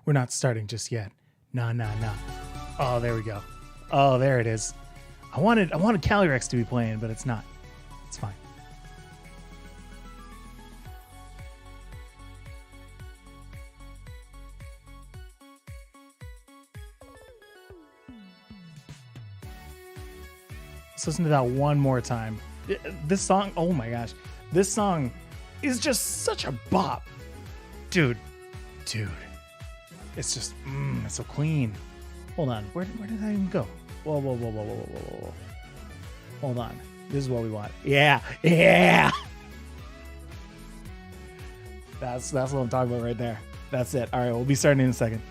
We're not starting just yet. Nah. Oh, there we go. Oh, there it is. I wanted Calyrex to be playing, but it's not. It's fine. Let's listen to that one more time. This song, oh my gosh. This song is just such a bop. Dude. It's just, it's so clean. Hold on. Where did that even go? Whoa. Hold on. This is what we want. Yeah. That's what I'm talking about right there. That's it. All right, we'll be starting in a second.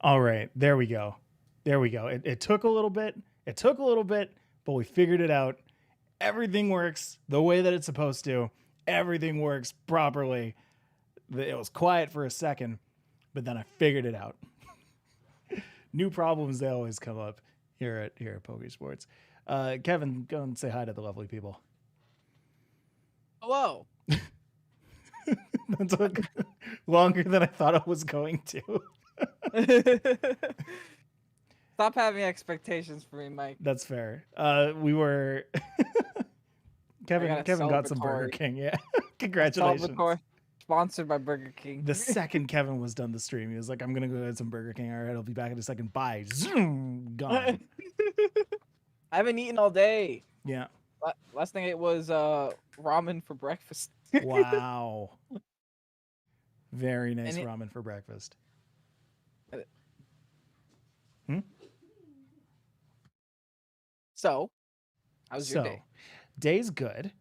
All right, there we go. It took a little bit. But we figured it out. Everything works the way that it's supposed to. Everything works properly. It was quiet for a second, but then I figured it out. New problems, they always come up here at Pokésports. Kevin, go and say hi to the lovely people. Hello. That took longer than I thought it was going to. Stop having expectations for me, Mike. That's fair. We were Kevin got some Burger King. Yeah. Congratulations. Sponsored by Burger King. The second Kevin was done the stream, he was like, I'm gonna go get some Burger King. All right, I'll be back in a second. Bye. Zoom. Gone. I haven't eaten all day. Yeah. Last thing I ate was ramen for breakfast. Wow. Very nice ramen for breakfast. So, how's your day? Day's good.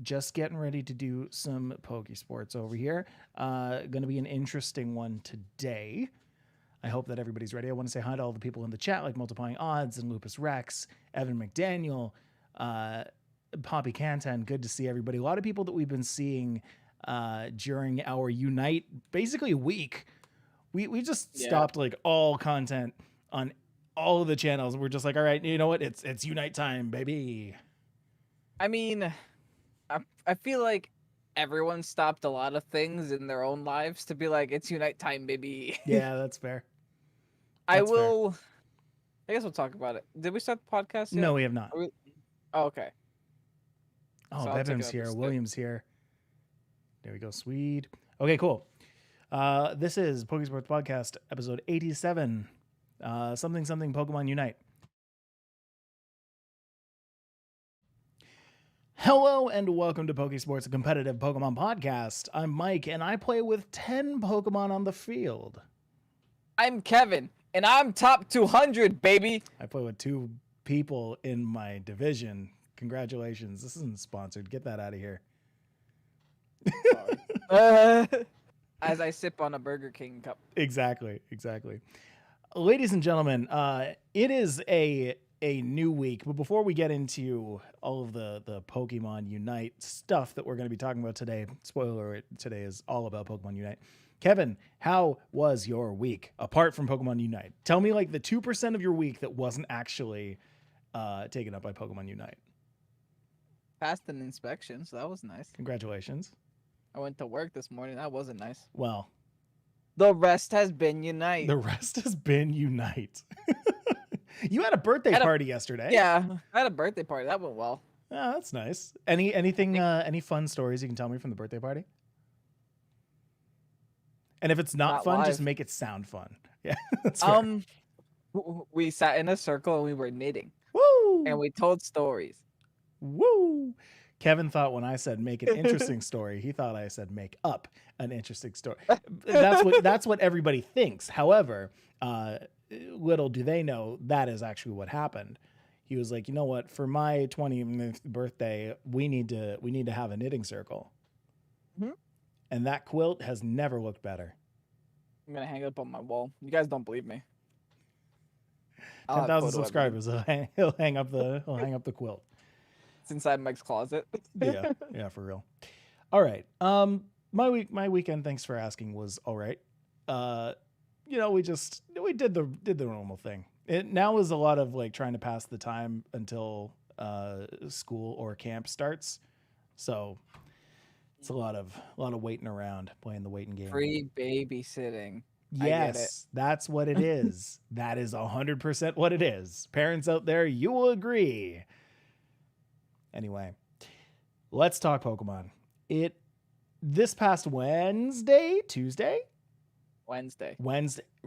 Just getting ready to do some Pokésports over here. Going to be an interesting one today. I hope that everybody's ready. I want to say hi to all the people in the chat, like Multiplying Odds and Lupus Rex, Evan McDaniel, Poppy Cantan. Good to see everybody. A lot of people that we've been seeing during our Unite, basically a week. We just stopped like all content on all of the channels. We're just like, all right, you know what? It's Unite time, baby. I mean, I feel like everyone stopped a lot of things in their own lives to be like, it's Unite time, baby. Yeah, that's fair. I guess we'll talk about it. Did we start the podcast yet? No, we have not. Oh, okay. Oh, So I'll take Bevan's another here. sip. William's here. There we go. Sweet. Okay, cool. This is Pokésports Podcast, episode 87. Something Pokemon Unite. Hello and welcome to Pokésports, a competitive Pokemon podcast. I'm Mike and I play with 10 Pokemon on the field. I'm Kevin, and I'm top 200, baby. I play with 2 people in my division. Congratulations. This isn't sponsored. Get that out of here. As I sip on a Burger King cup. Exactly. Ladies and gentlemen, it is a new week, but before we get into all of the Pokemon Unite stuff that we're going to be talking about today, spoiler alert, today is all about Pokemon Unite. Kevin, how was your week apart from Pokemon Unite? Tell me like the 2% of your week that wasn't actually taken up by Pokemon Unite. Passed an inspection, so that was nice. Congratulations. I went to work this morning. That wasn't nice. Well, the rest has been Unite. The rest has been Unite. You had a birthday party yesterday. Yeah, I had a birthday party. That went well. Oh, that's nice. Any fun stories you can tell me from the birthday party? And if it's not fun, just make it sound fun. Yeah. That's fair. We sat in a circle and we were knitting. Woo! And we told stories. Woo! Kevin thought when I said make an interesting story, he thought I said make up an interesting story. That's what everybody thinks. However, little do they know that is actually what happened. He was like, you know what? For my 20th birthday, we need to have a knitting circle. Mm-hmm. And that quilt has never looked better. I'm gonna hang it up on my wall. You guys don't believe me. 10,000 subscribers. He'll hang up the quilt. It's inside Mike's closet. yeah, for real. All right. My weekend, thanks for asking, was all right. We did the normal thing. It now is a lot of like trying to pass the time until school or camp starts. So it's a lot of waiting around, playing the waiting game. Free babysitting. Yes, that's what it is. That is 100% what it is. Parents out there, you will agree. Anyway, let's talk Pokemon. This past Wednesday.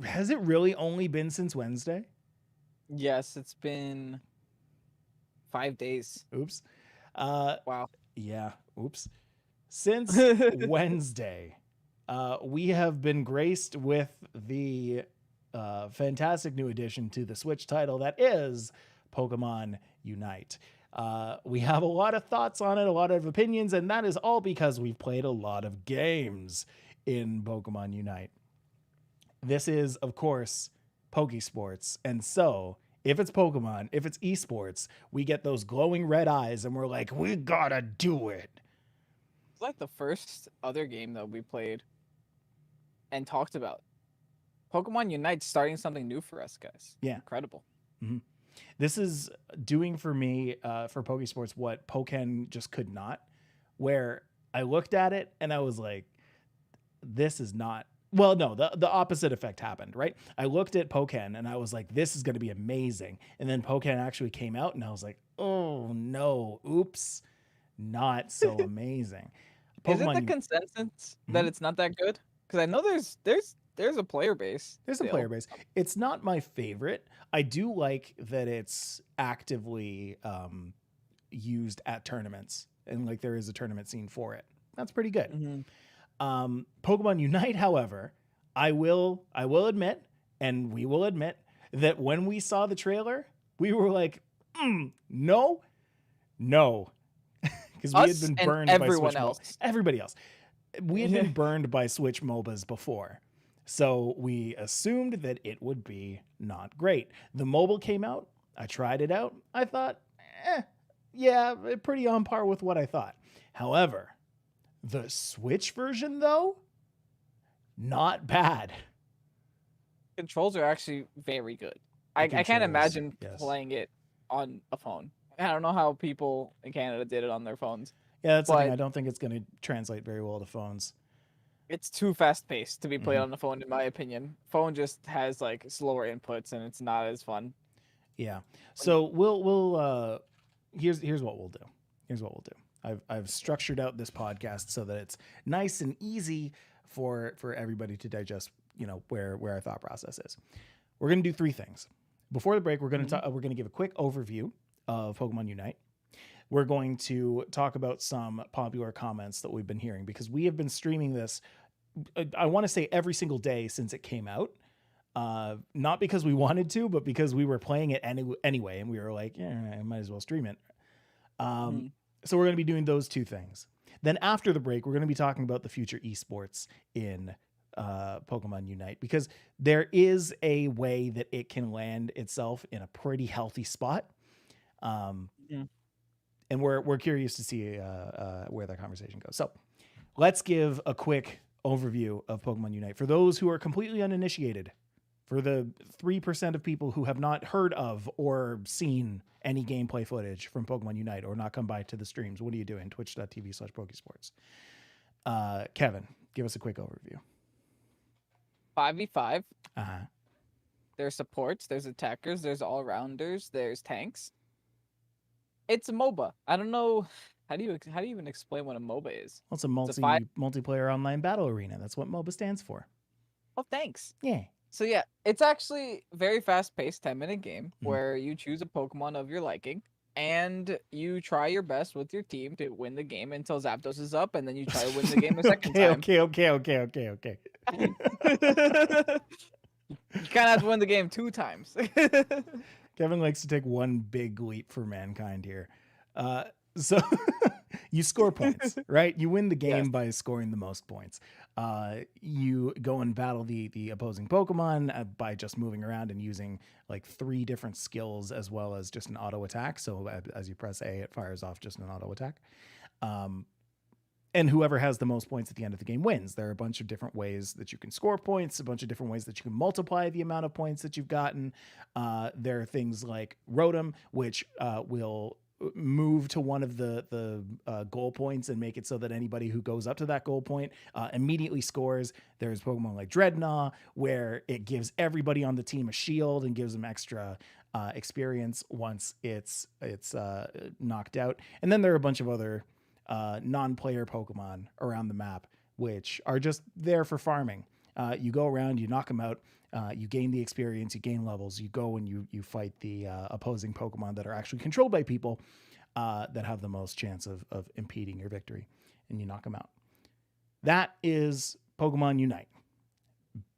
Has it really only been since Wednesday? Yes, it's been 5 days. Oops. Wow. Yeah. Oops. Since Wednesday, we have been graced with the fantastic new addition to the Switch title that is Pokemon Unite. We have a lot of thoughts on it, a lot of opinions, and that is all because we've played a lot of games in Pokemon Unite. This is, of course, Pokésports, and so if it's Pokemon, if it's esports, we get those glowing red eyes, and we're like, we gotta do it. It's like the first other game that we played and talked about. Pokemon Unite starting something new for us, guys. Yeah. Incredible. Mm-hmm. This is doing for me, for Pokésports, what Pokken just could not, where I looked at it and I was like, this is not, well, no, the opposite effect happened, right? I looked at Pokken and I was like, this is going to be amazing. And then Pokken actually came out and I was like, oh no, oops, not so amazing. Is it the consensus that it's not that good? Because I know there's a player base. There's a player base. It's not my favorite. I do like that it's actively used at tournaments, and like there is a tournament scene for it. That's pretty good. Mm-hmm. Pokemon Unite, however, I will admit, and we will admit, that when we saw the trailer, we were like, no, because we had been burned by Switch MOBAs. Everybody else. We had been burned by Switch MOBAs before. So we assumed that it would be not great. The mobile came out. I tried it out. I thought, yeah, pretty on par with what I thought. However, the Switch version, though, not bad. Controls are actually very good. I can't imagine playing it on a phone. I don't know how people in Canada did it on their phones. Yeah, that's the thing. I don't think it's going to translate very well to phones. It's too fast paced to be played on the phone, in my opinion. Phone just has like slower inputs and it's not as fun. Yeah. So we'll here's what we'll do. I've structured out this podcast so that it's nice and easy for everybody to digest, where our thought process is. We're going to do 3 things. Before the break, we're going to give a quick overview of Pokemon Unite. We're going to talk about some popular comments that we've been hearing, because we have been streaming this, I want to say, every single day since it came out. Not because we wanted to, but because we were playing it anyway, and we were like, yeah, I might as well stream it. So we're going to be doing those 2 things. Then after the break, we're going to be talking about the future esports in Pokemon Unite, because there is a way that it can land itself in a pretty healthy spot. And we're curious to see where that conversation goes. So let's give a quick overview of Pokemon Unite for those who are completely uninitiated. For the 3% of people who have not heard of or seen any gameplay footage from Pokemon Unite or not come by to the streams, what are you doing? Twitch.tv/Pokésports. Kevin, give us a quick overview. 5v5. There's supports, there's attackers, there's all-rounders, there's tanks. It's a MOBA. I don't know. How do you even explain what a MOBA is? Well, it's a multiplayer online battle arena. That's what MOBA stands for. Oh, thanks. Yeah. So yeah, it's actually very fast-paced 10-minute game where you choose a Pokemon of your liking and you try your best with your team to win the game until Zapdos is up, and then you try to win the game a second time. Okay. You kind of have to win the game 2 times. Kevin likes to take one big leap for mankind here. So you score points, right? You win the game by scoring the most points. You go and battle the opposing Pokemon by just moving around and using like 3 different skills as well as just an auto attack. So as you press A, it fires off just an auto attack. And whoever has the most points at the end of the game wins. There are a bunch of different ways that you can score points, a bunch of different ways that you can multiply the amount of points that you've gotten. There are things like Rotom, which will move to one of the goal points and make it so that anybody who goes up to that goal point immediately scores. There's Pokemon like Dreadnought, where it gives everybody on the team a shield and gives them extra experience once it's knocked out. And then there are a bunch of other non-player Pokemon around the map, which are just there for farming. You go around, you knock them out, you gain the experience, you gain levels, you go and you fight the opposing Pokemon that are actually controlled by people that have the most chance of impeding your victory, and you knock them out. That is Pokemon Unite.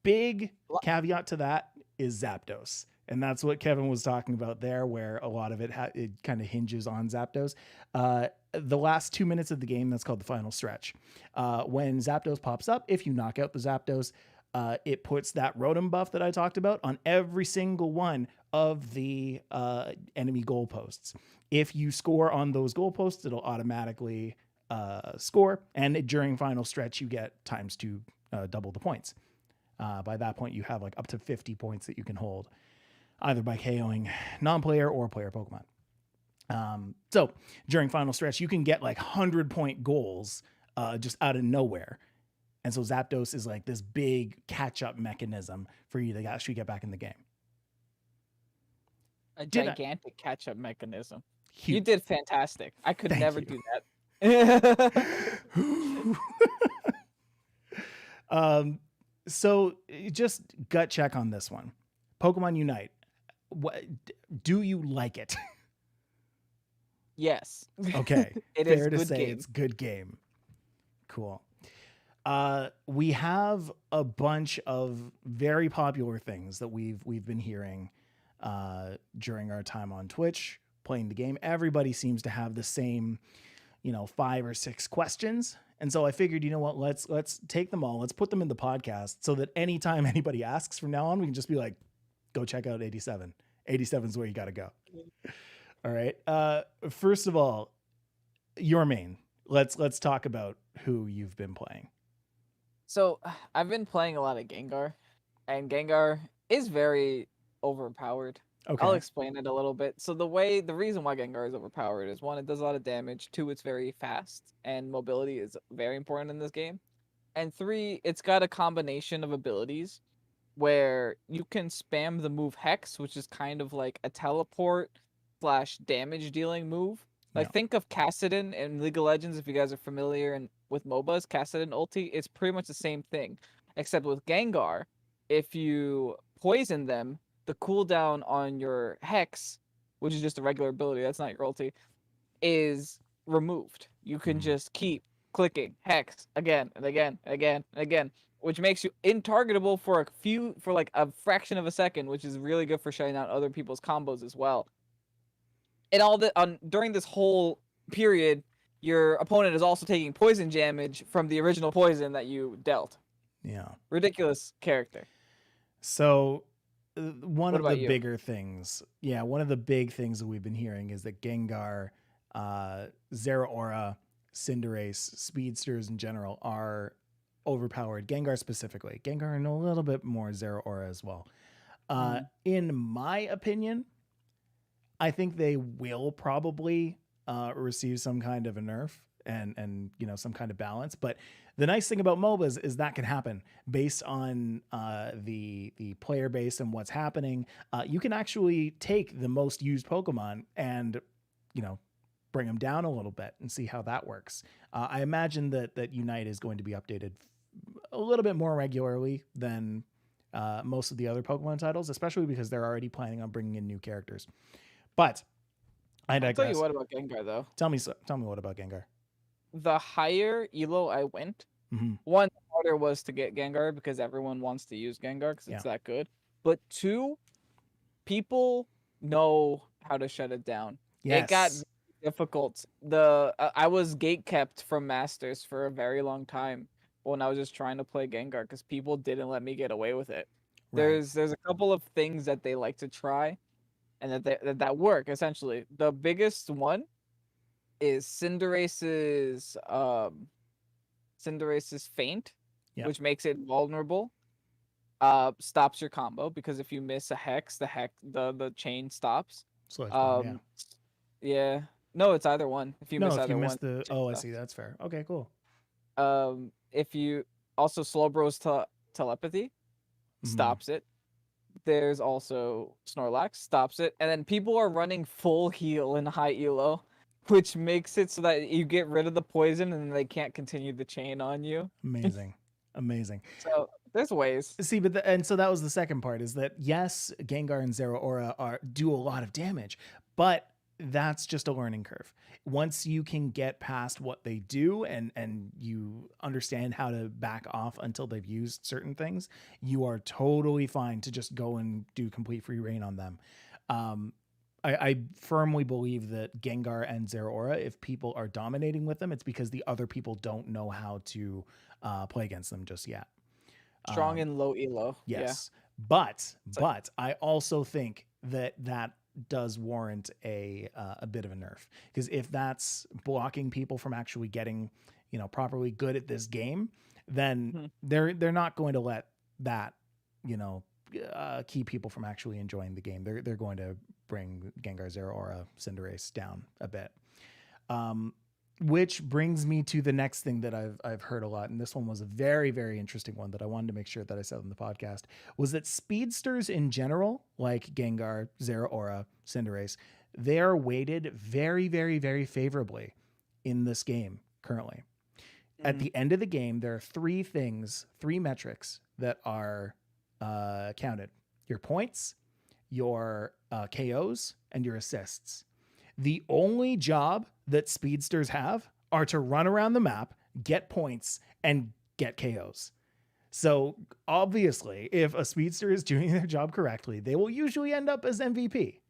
Big caveat to that is Zapdos. And that's what Kevin was talking about there, where a lot of it kind of hinges on Zapdos. The last 2 minutes of the game, that's called the final stretch. When Zapdos pops up, if you knock out the Zapdos, it puts that Rotom buff that I talked about on every single one of the enemy goalposts. If you score on those goalposts, it'll automatically score. And during final stretch, you get ×2, double the points. By that point, you have like up to 50 points that you can hold, either by KOing non-player or player Pokemon. So during final stretch, you can get like 100-point goals just out of nowhere. And so Zapdos is like this big catch-up mechanism for you to actually get back in the game. A gigantic catch-up mechanism. Huge. You did fantastic. I could never do that. So just gut check on this one. Pokemon Unite. What, do you like it? Yes. Okay. It Fair is to good say game. It's good game. Cool. We have a bunch of very popular things that we've been hearing during our time on Twitch playing the game. Everybody seems to have the same, 5 or 6 questions. And so I figured, you know what, let's take them all. Let's put them in the podcast so that anytime anybody asks from now on, we can just be like, go check out 87. 87 is where you got to go. All right. First of all, your main. Let's talk about who you've been playing. So I've been playing a lot of Gengar, and Gengar is very overpowered. Okay. I'll explain it a little bit. So the reason why Gengar is overpowered is 1, it does a lot of damage. 2, it's very fast, and mobility is very important in this game. And 3, it's got a combination of abilities where you can spam the move Hex, which is kind of like a teleport / damage dealing move. Like Yeah. think of Kassadin in League of Legends if you guys are familiar and with MOBAs, Kassadin ulti, it's pretty much the same thing. Except with Gengar, if you poison them, the cooldown on your Hex, which is just a regular ability, that's not your ulti, is removed. You can just keep clicking Hex again and again and again and again, which makes you intargetable for like a fraction of a second, which is really good for shutting out other people's combos as well. And all the during this whole period, your opponent is also taking poison damage from the original poison that you dealt. Yeah. Ridiculous character. So one What of the about you? bigger things, one of the big things that we've been hearing is that Gengar, Zeraora, Cinderace, speedsters in general are overpowered. Gengar specifically. Gengar and a little bit more Zeraora as well. In my opinion, I think they will probably receive some kind of a nerf and some kind of balance. But the nice thing about MOBAs is that can happen based on the player base and what's happening. You can actually take the most used Pokemon and bring them down a little bit and see how that works. I imagine that Unite is going to be updated a little bit more regularly than most of the other Pokemon titles, especially because they're already planning on bringing in new characters. But I digress. I'll tell you what about Gengar though. Tell me what about Gengar. The higher elo I went, one, the harder was to get Gengar because everyone wants to use Gengar because it's that good. But two, people know how to shut it down. Yes. It got difficult. I was gatekept from Masters for a very long time when I was just trying to play Gengar because people didn't let me get away with it. Right. There's a couple of things that they like to try, and that work essentially. The biggest one is Cinderace's feint, which makes it vulnerable. Stops your combo because if you miss a Hex, the chain stops. Yeah. No, it's either one. If you miss either one. I see. That's fair. Okay, cool. If you also Slowbro's telepathy stops it. There's also Snorlax stops it, and then people are running full heal in high elo, which makes it so that you get rid of the poison and they can't continue the chain on you. Amazing. So there's ways. See, and so that was the second part, is that yes, Gengar and Zeraora do a lot of damage, but that's just a learning curve. Once you can get past what they do and you understand how to back off until they've used certain things, you are totally fine to just go and do complete free reign on them. I firmly believe that Gengar and Zeraora, if people are dominating with them, it's because the other people don't know how to play against them just yet. Strong and low elo. Yes. Yeah. But I also think that does warrant a bit of a nerf, because if that's blocking people from actually getting properly good at this game, then they're not going to let that keep people from actually enjoying the game. They're going to bring Gengar, Zeraora, Cinderace down a bit. Which brings me to the next thing that I've heard a lot, and this one was a very, very interesting one that I wanted to make sure that I said on the podcast, was that speedsters in general, like Gengar, Zeraora, Cinderace, they are weighted very, very, very favorably in this game currently. At the end of the game, there are three metrics that are counted: your points, your KOs, and your assists. The only job that speedsters have are to run around the map, get points, and get KOs. So obviously, if a speedster is doing their job correctly, they will usually end up as MVP,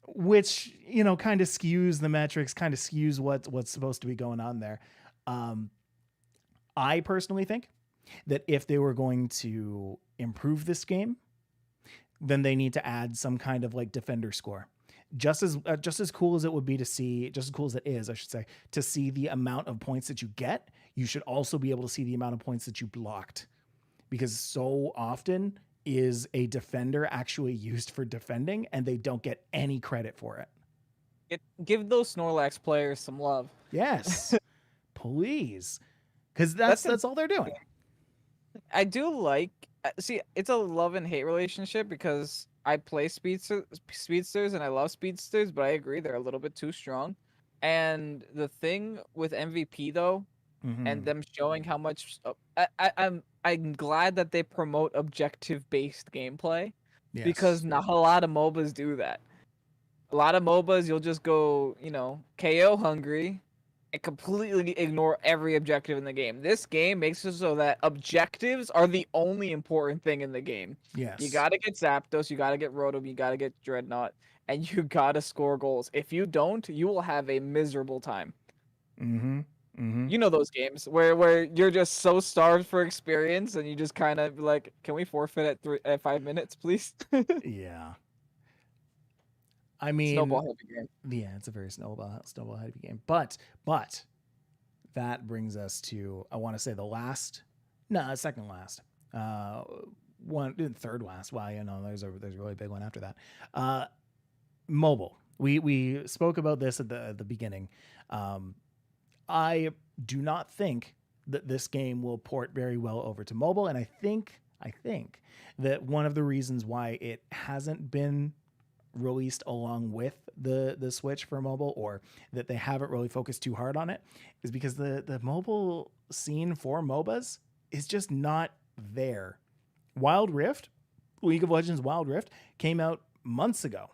which, kind of skews the metrics, kind of skews what's supposed to be going on there. I personally think that if they were going to improve this game, then they need to add some kind of like defender score. Just as cool as it would be to see, just as cool as it is, I should say, to see the amount of points that you get, you should also be able to see the amount of points that you blocked, because so often is a defender actually used for defending and they don't get any credit for it. Give those Snorlax players some love. Yes, please, because that's all they're doing. I do like, see, it's a love and hate relationship, because I play speedsters and I love speedsters, but I agree they're a little bit too strong. And the thing with MVP though, and Mm-hmm. them showing how much I'm glad that they promote objective based gameplay because Yes. not a lot of MOBAs do that. A lot of MOBAs you'll just go, KO hungry and completely ignore every objective in the game. This game makes it so that objectives are the only important thing in the game. You Yes. gotta get Zapdos, you gotta get Rotom, you gotta get Dreadnought, and you gotta score goals. If you don't, you will have a miserable time. Mm-hmm. Mm-hmm. You know those games where you're just so starved for experience and you just kind of like, can we forfeit at 5 minutes, please? Yeah. I mean, Snowball heavy game. yeah, it's a very snowball heavy game. But that brings us to, I want to say, second last, uh, third last. Well, there's a really big one after that. Mobile. We spoke about this at the beginning. I do not think that this game will port very well over to mobile, and I think that one of the reasons why it hasn't been released along with the Switch for mobile, or that they haven't really focused too hard on it, is because the mobile scene for MOBAs is just not there. League of Legends Wild Rift came out months ago,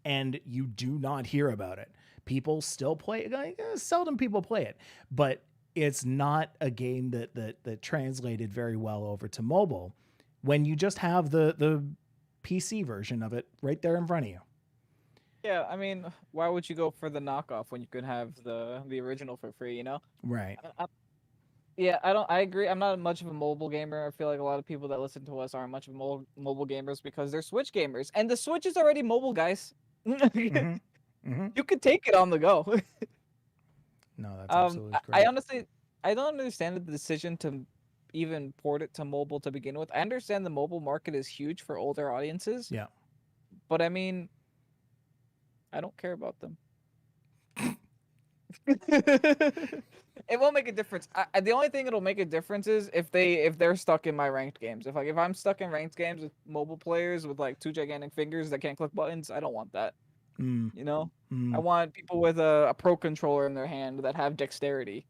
and you do not hear about it. People still play it. Seldom people play it, but it's not a game that translated very well over to mobile when you just have the PC version of it right there in front of you. Yeah, I mean, why would you go for the knockoff when you could have the original for free? Right. Yeah, I agree. I'm not much of a mobile gamer. I feel like a lot of people that listen to us aren't much of mobile gamers because they're Switch gamers, and the Switch is already mobile, guys. Mm-hmm. Mm-hmm. You could take it on the go. No, that's absolutely correct. I honestly, I don't understand the decision to even port it to mobile to begin with. I understand the mobile market is huge for older audiences, Yeah. but I mean, I don't care about them. It won't make a difference. The only thing it'll make a difference is if they're stuck in my ranked games. If I'm stuck in ranked games with mobile players with like two gigantic fingers that can't click buttons, I don't want that. Mm. I want people with a pro controller in their hand that have dexterity.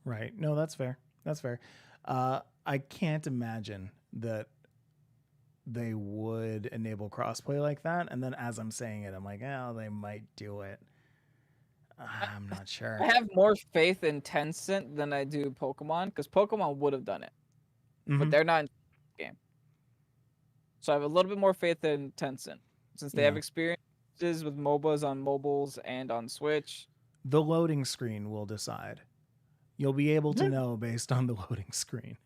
Right. No, that's fair. That's fair. I can't imagine that they would enable crossplay like that. And then as I'm saying it, I'm like, oh, they might do it. I'm not sure. I have more faith in Tencent than I do Pokemon because Pokemon would have done it, but they're not in the game. So I have a little bit more faith in Tencent since they have experiences with MOBAs on mobiles and on Switch. The loading screen will decide. You'll be able to know based on the loading screen.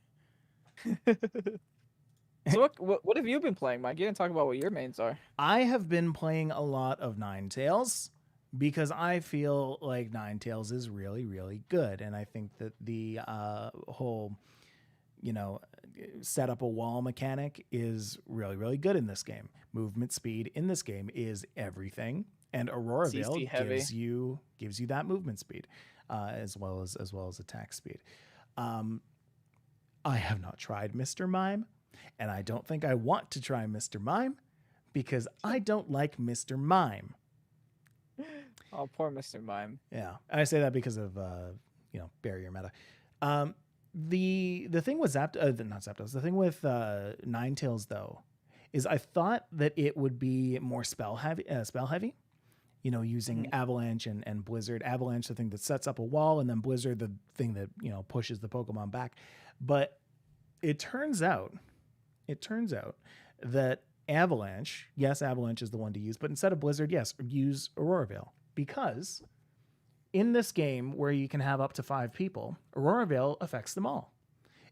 So what have you been playing, Mike? You didn't talk about what your mains are. I have been playing a lot of Ninetales because I feel like Ninetales is really, really good. And I think that the whole, set up a wall mechanic is really, really good in this game. Movement speed in this game is everything. And Auroraville gives you that movement speed, as well as attack speed. I have not tried Mr. Mime, and I don't think I want to try Mr. Mime because I don't like Mr. Mime. Oh, poor Mr. Mime. Yeah, and I say that because of barrier meta. The thing with not Zapdos. The thing with Ninetales though is I thought that it would be more spell heavy. Using Avalanche and Blizzard. Avalanche, the thing that sets up a wall, and then Blizzard, the thing that pushes the Pokemon back. But it turns out that Avalanche is the one to use, but instead of Blizzard, use Auroraville, because in this game where you can have up to 5 people, Auroraville affects them all.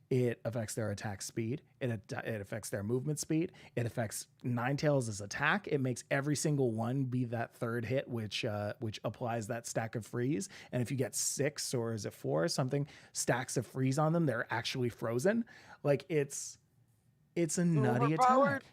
It affects their attack speed. It affects their movement speed. It affects Ninetales' attack. It makes every single one be that third hit, which applies that stack of freeze. And if you get 6 or is it 4 or something stacks of freeze on them, they're actually frozen. Like it's a nutty attack.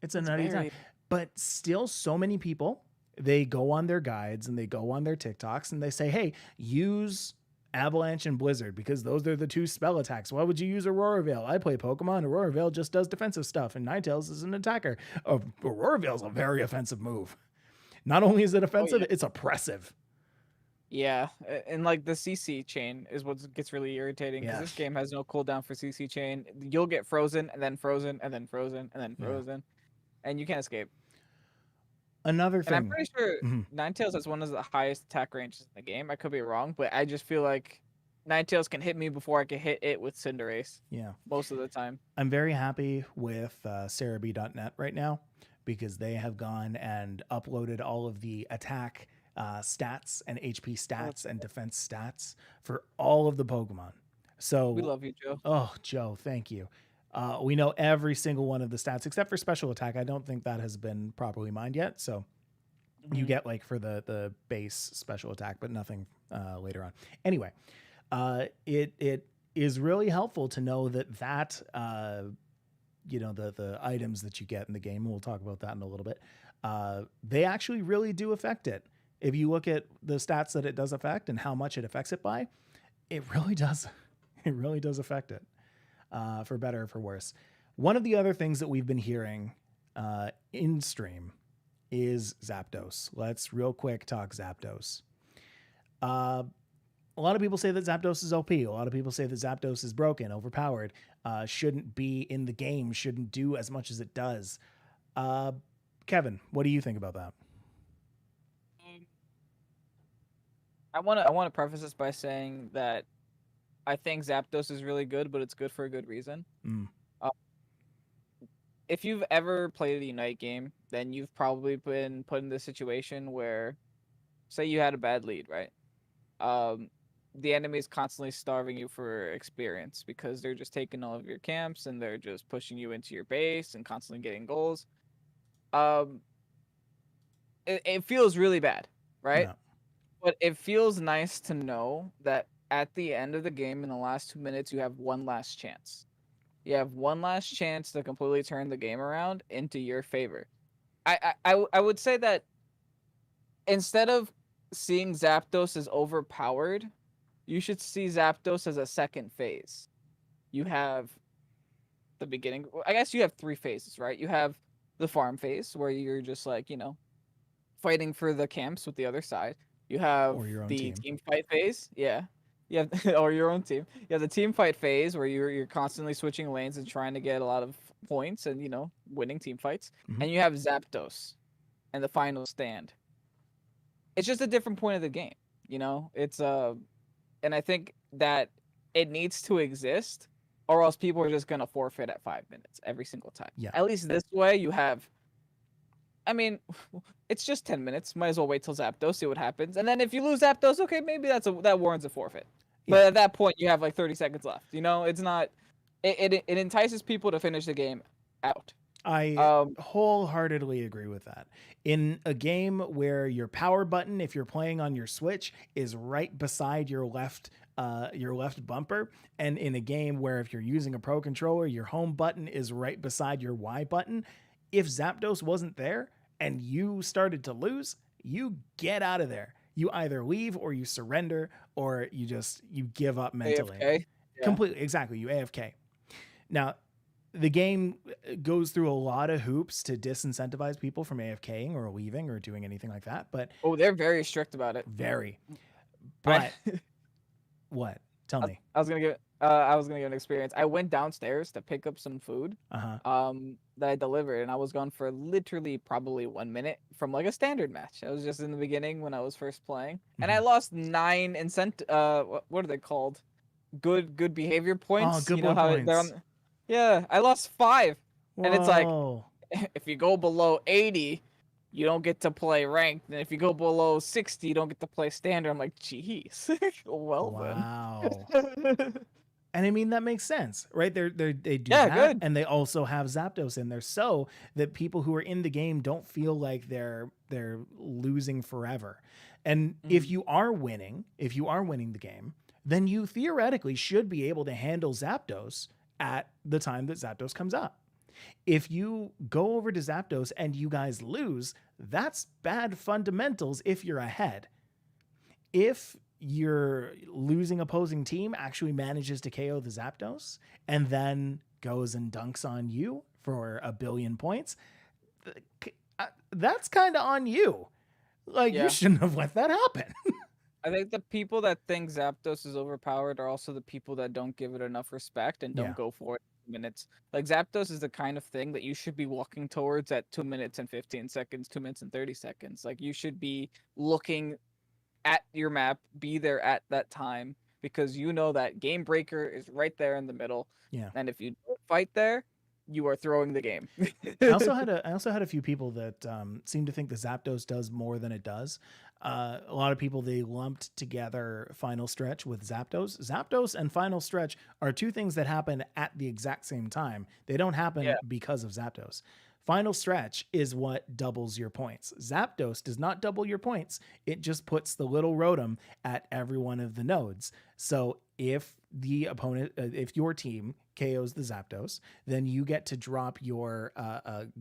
It's a nutty attack. But still, so many people, they go on their guides and they go on their TikToks and they say, hey, use Avalanche and Blizzard, because those are the two spell attacks. Why would you use Aurora Veil? I play Pokemon. Aurora Veil just does defensive stuff, and Ninetales is an attacker. Aurora Veil is a very offensive move. Not only is it offensive, it's oppressive. Yeah, and like the CC chain is what gets really irritating because this game has no cooldown for CC chain. You'll get frozen and then frozen and then frozen and then frozen, and you can't escape. Another thing, and I'm pretty sure Ninetales has one of the highest attack ranges in the game. I could be wrong, but I just feel like Ninetales can hit me before I can hit it with Cinderace. Yeah, most of the time. I'm very happy with Cerebi.net right now because they have gone and uploaded all of the attack stats and HP stats and defense stats for all of the Pokemon. So we love you, Joe. Oh, Joe, thank you. We know every single one of the stats except for special attack. I don't think that has been properly mined yet. So you get like for the base special attack, but nothing later on. Anyway, it is really helpful to know that the items that you get in the game, and we'll talk about that in a little bit, they actually really do affect it. If you look at the stats that it does affect and how much it affects it by, it really does. It really does affect it, for better or for worse. One of the other things that we've been hearing in stream is Zapdos. Let's real quick talk Zapdos. A lot of people say that Zapdos is OP. A lot of people say that Zapdos is broken, overpowered, shouldn't be in the game, shouldn't do as much as it does. Kevin, what do you think about that? I want to preface this by saying that I think Zapdos is really good, but it's good for a good reason. If you've ever played a Unite game, then you've probably been put in this situation where, say you had a bad lead, right? The enemy is constantly starving you for experience because they're just taking all of your camps and they're just pushing you into your base and constantly getting goals. It feels really bad, right? Yeah. But it feels nice to know that at the end of the game, in the last 2 minutes, you have one last chance. You have one last chance to completely turn the game around into your favor. I would say that instead of seeing Zapdos as overpowered, you should see Zapdos as a second phase. You have the beginning. I guess you have 3 phases, right? You have the farm phase where you're just like, fighting for the camps with the other side. You have the team fight phase. Yeah. You have, or your own team. You have the team fight phase where you're constantly switching lanes and trying to get a lot of points and, winning team fights. And you have Zapdos and the final stand. It's just a different point of the game. It's and I think that it needs to exist or else people are just going to forfeit at 5 minutes every single time. Yeah. At least this way you have, it's just 10 minutes. Might as well wait till Zapdos, see what happens. And then if you lose Zapdos, okay, maybe that warrants a forfeit. Yeah. But at that point, you have like 30 seconds left. It's not. It entices people to finish the game out. I wholeheartly agree with that. In a game where your power button, if you're playing on your Switch, is right beside your left bumper, and in a game where if you're using a Pro Controller, your home button is right beside your Y button, if Zapdos wasn't there and you started to lose, you get out of there. You either leave or you surrender or you give up mentally. AFK? Yeah. Completely. Exactly. You AFK. Now, the game goes through a lot of hoops to disincentivize people from AFKing or leaving or doing anything like that. But they're very strict about it. Very. But what? Tell me. I was gonna give an experience. I went downstairs to pick up some food that I delivered, and I was gone for literally probably 1 minute from like a standard match. I was just in the beginning when I was first playing, and I lost 9 what are they called? Good behavior points. Oh, good points. Yeah, I lost 5. Whoa. And it's like, if you go below 80, you don't get to play ranked. And if you go below 60, you don't get to play standard. I'm like, geez. Wow. And that makes sense, right? They do that, good. And they also have Zapdos in there so that people who are in the game don't feel like they're losing forever. And if you are winning the game, then you theoretically should be able to handle Zapdos at the time that Zapdos comes up. If you go over to Zapdos and you guys lose, that's bad fundamentals if you're ahead. If your losing opposing team actually manages to KO the Zapdos and then goes and dunks on you for 1 billion points, that's kind of on you. Like, you Yeah. shouldn't have let that happen. I think the people that think Zapdos is overpowered are also the people that don't give it enough respect and don't Yeah. go for it in minutes. Like, Zapdos is the kind of thing that you should be walking towards at 2 minutes and 15 seconds, 2 minutes and 30 seconds. Like, you should be looking at your map, be there at that time, because you know that Game Breaker is right there in the middle. Yeah. And if you don't fight there, you are throwing the game. I also had a few people that seem to think the Zapdos does more than it does. A lot of people, they lumped together Final Stretch with Zapdos. Zapdos and Final Stretch are two things that happen at the exact same time. They don't happen because of Zapdos. Final Stretch is what doubles your points. Zapdos does not double your points. It just puts the little Rotom at every one of the nodes. So if the opponent, if your team KOs the Zapdos, then you get to drop your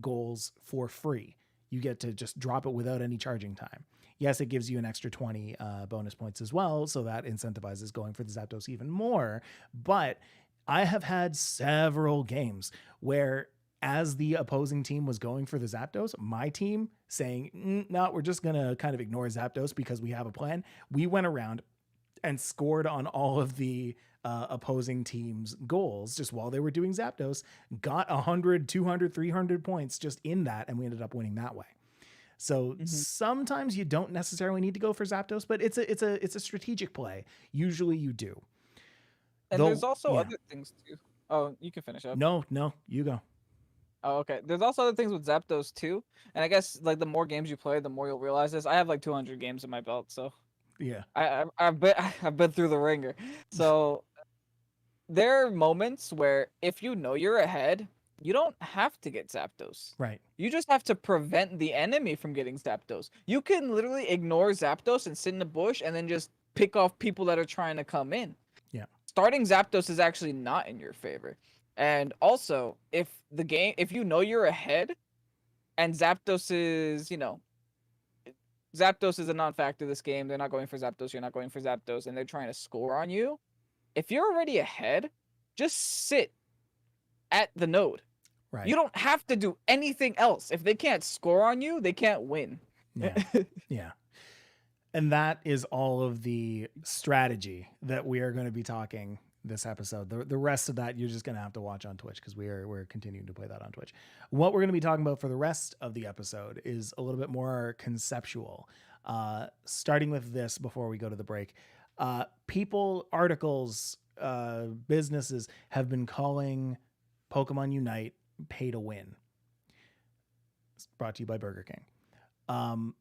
goals for free. You get to just drop it without any charging time. Yes, it gives you an extra 20 bonus points as well, so that incentivizes going for the Zapdos even more. But I have had several games where, as the opposing team was going for the Zapdos, my team saying, no, we're just going to kind of ignore Zapdos because we have a plan. We went around and scored on all of the opposing team's goals just while they were doing Zapdos, got 100, 200, 300 points just in that, and we ended up winning that way. So sometimes you don't necessarily need to go for Zapdos, but it's a strategic play. Usually you do. And there's also other things too. Oh, you can finish up. No, you go. Oh, okay. There's also other things with Zapdos too. And I guess like the more games you play, the more you'll realize this. I have like 200 games in my belt, so yeah. I've been through the ringer. So there are moments where if you know you're ahead, you don't have to get Zapdos. Right. You just have to prevent the enemy from getting Zapdos. You can literally ignore Zapdos and sit in the bush and then just pick off people that are trying to come in. Yeah. Starting Zapdos is actually not in your favor. And also, if you know you're ahead and Zapdos is, Zapdos is a non-factor this game. They're not going for Zapdos, you're not going for Zapdos, and they're trying to score on you. If you're already ahead, just sit at the node. Right. You don't have to do anything else. If they can't score on you, they can't win. Yeah. Yeah. And that is all of the strategy that we are going to be talking this episode. The rest of that you're just going to have to watch on Twitch, because we're continuing to play that on Twitch. What we're going to be talking about for the rest of the episode is a little bit more conceptual. Starting with this before we go to the break. People, articles, businesses have been calling Pokemon Unite pay to win. It's brought to you by Burger King.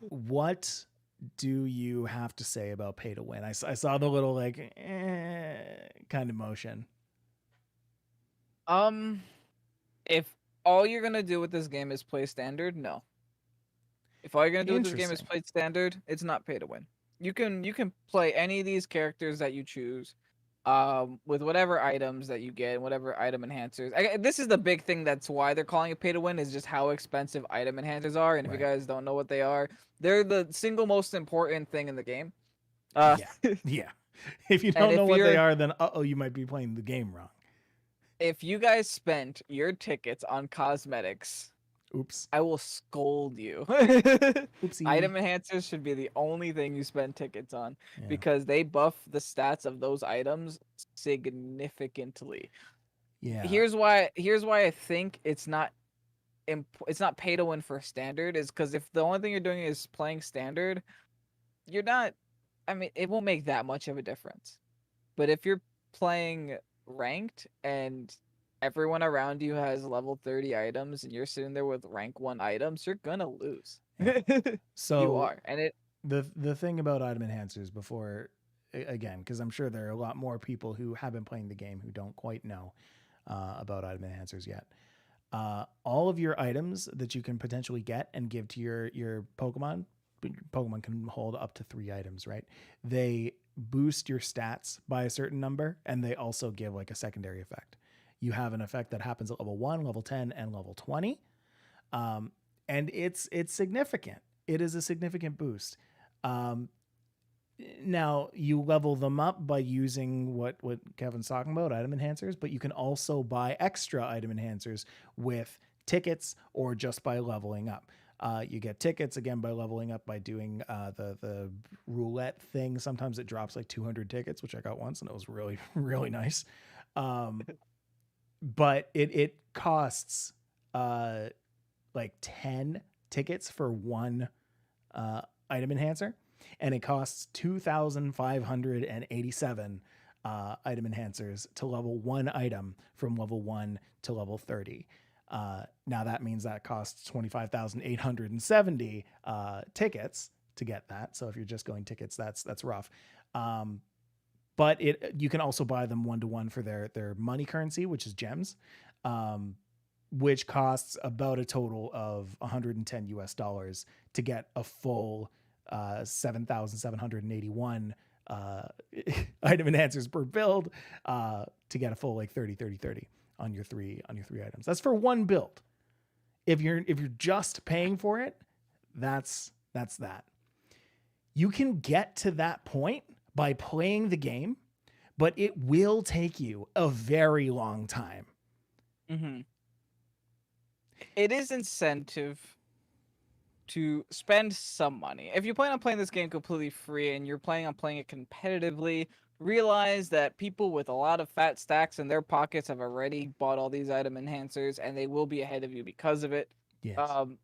What do you have to say about pay to win? I saw the little kind of motion. If all you're gonna do with this game is play standard, no. If all you're gonna do with this game is play standard, it's not pay to win. You can play any of these characters that you choose, with whatever items that you get, whatever item enhancers. This is the big thing. That's why they're calling it pay to win, is just how expensive item enhancers are. And if you guys don't know what they are, they're the single most important thing in the game. Yeah. If you don't know what they are, then you might be playing the game wrong. If you guys spent your tickets on cosmetics, oops, I will scold you. Oopsie. Item enhancers should be the only thing you spend tickets on, because they buff the stats of those items significantly. Yeah. Here's why I think it's not pay to win for standard, is because if the only thing you're doing is playing standard, it won't make that much of a difference. But if you're playing ranked and everyone around you has level 30 items and you're sitting there with rank 1 items, you're gonna lose. So you are. And the thing about item enhancers, before, again, because I'm sure there are a lot more people who have been playing the game who don't quite know about item enhancers yet. All of your items that you can potentially get and give to your Pokemon can hold up to 3 items, right? They boost your stats by a certain number, and they also give like a secondary effect. You have an effect that happens at level 1, level 10, and level 20. And it's significant. It is a significant boost. Now you level them up by using what Kevin's talking about, item enhancers, but you can also buy extra item enhancers with tickets or just by leveling up. You get tickets again by leveling up by doing the roulette thing. Sometimes it drops like 200 tickets, which I got once, and it was really really nice. But it costs like 10 tickets for one item enhancer, and it costs 2,587 item enhancers to level one item from level 1 to level 30. Now that means that costs 25,870 tickets to get that. So if you're just going tickets, that's rough. But you can also buy them 1-to-1 for their money currency, which is gems, which costs about a total of $110 to get a full 7,781 item enhancers per build, to get a full like 30 on your three items. That's for one build. If you're just paying for it, that's that. You can get to that point by playing the game, but it will take you a very long time. Mm-hmm. It is incentive to spend some money. If you plan on playing this game completely free and you're planning on playing it competitively, realize that people with a lot of fat stacks in their pockets have already bought all these item enhancers and they will be ahead of you because of it. Yes.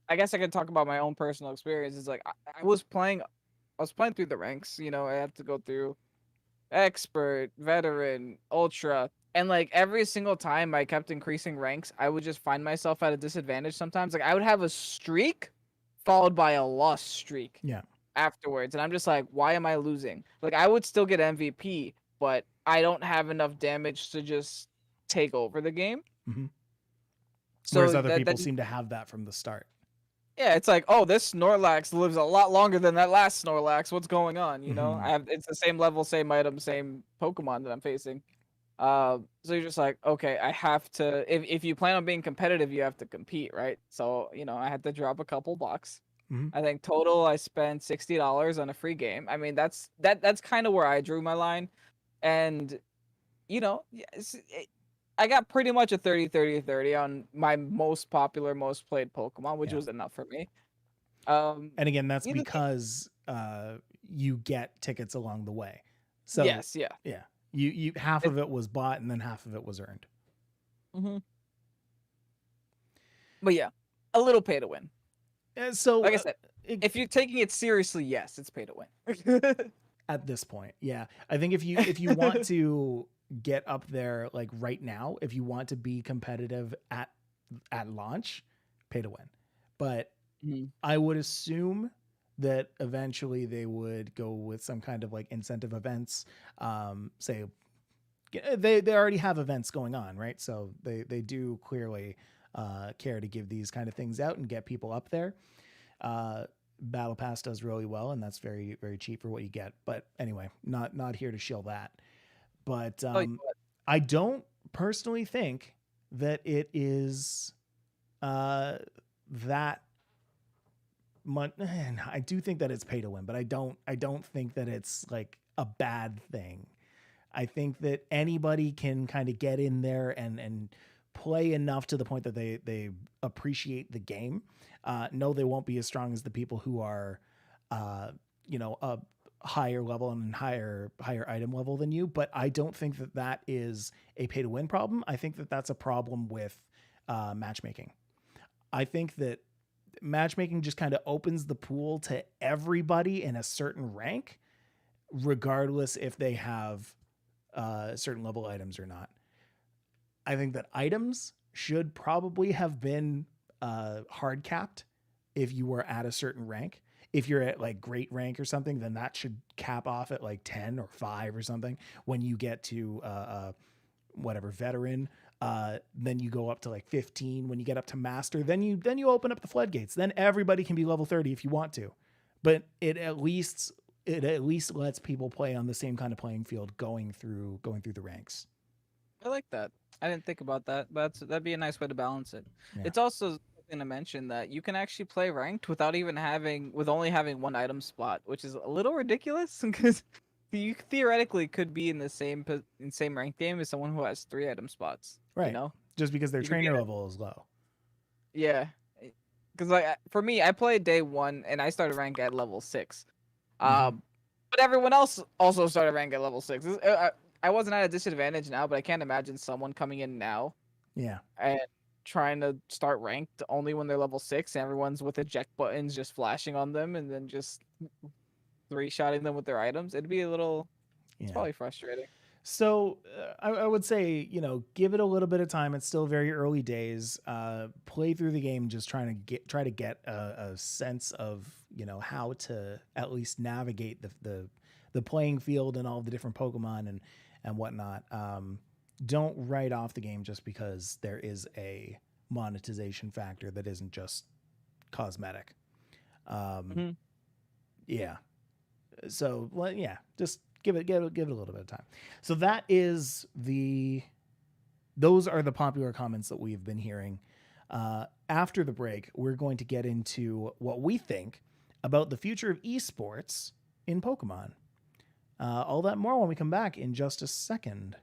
I guess I can talk about my own personal experience. It's like I was playing through the ranks, you know. I had to go through expert, veteran, ultra, and like every single time I kept increasing ranks, I would just find myself at a disadvantage sometimes. Like I would have a streak followed by a loss streak. Yeah. Afterwards, and I'm just like, why am I losing? Like I would still get MVP, but I don't have enough damage to just take over the game. Mm-hmm. So whereas other people seem to have that from the start. Yeah, it's like, oh, this Snorlax lives a lot longer than that last Snorlax. What's going on? You know, it's the same level, same item, same Pokemon that I'm facing. So you're just like, okay, I have to. If you plan on being competitive, you have to compete, right? So you know, I had to drop a couple bucks. Mm-hmm. I think total I spent $60 on a free game. I mean, that's kind of where I drew my line, and you know, I got pretty much a 30-30-30 on my most popular, most played Pokemon, which was enough for me. And again, that's because you get tickets along the way. So yes, yeah. You half of it was bought and then half of it was earned. Mm-hmm. But yeah, a little pay to win. So like I said, if you're taking it seriously, yes, it's pay to win. At this point, yeah. I think if you want to get up there like right now, if you want to be competitive at launch, pay to win. But I would assume that eventually they would go with some kind of like incentive events. Say they already have events going on, right? So they do clearly care to give these kind of things out and get people up there. Battle Pass does really well, and that's very, very cheap for what you get. But anyway, not here to shill that. But I don't personally think that it is that much. I do think that it's pay to win, but I don't think that it's like a bad thing. I think that anybody can kind of get in there and play enough to the point that they appreciate the game. No, they won't be as strong as the people who are, a higher level and higher item level than you. But I don't think that is a pay to win problem. I think that that's a problem with matchmaking. I think that matchmaking just kind of opens the pool to everybody in a certain rank, regardless if they have certain level items or not. I think that items should probably have been hard capped if you were at a certain rank. If you're at like great rank or something, then that should cap off at like 10 or 5 or something. When you get to whatever veteran, then you go up to like 15. When you get up to master, then you open up the floodgates. Then everybody can be level 30 if you want to. But it at least lets people play on the same kind of playing field going through the ranks. I like that. I didn't think about that, but that'd be a nice way to balance it. Yeah. It's also gonna mention that you can actually play ranked without even with only having one item spot, which is a little ridiculous because you theoretically could be in the same ranked game as someone who has 3 item spots. You Right. know, Just because their you could be trainer level is low. yeah, because like for me, I played day 1 and I started rank at level 6. Mhm. But everyone else also started rank at level 6. I wasn't at a disadvantage now, but I can't imagine someone coming in now Yeah. and trying to start ranked only when they're level 6 and everyone's with eject buttons just flashing on them and then just 3-shotting them with their items. It'd be it's Yeah. probably frustrating. So I would say, give it a little bit of time. It's still very early days. Play through the game, just try to get a sense of, how to at least navigate the playing field and all the different Pokemon and whatnot. Don't write off the game just because there is a monetization factor that isn't just cosmetic. Mm-hmm. Yeah. So, well, yeah, just give it a little bit of time. So those are the popular comments that we've been hearing. After the break, we're going to get into what we think about the future of esports in Pokemon. All that more when we come back in just a second.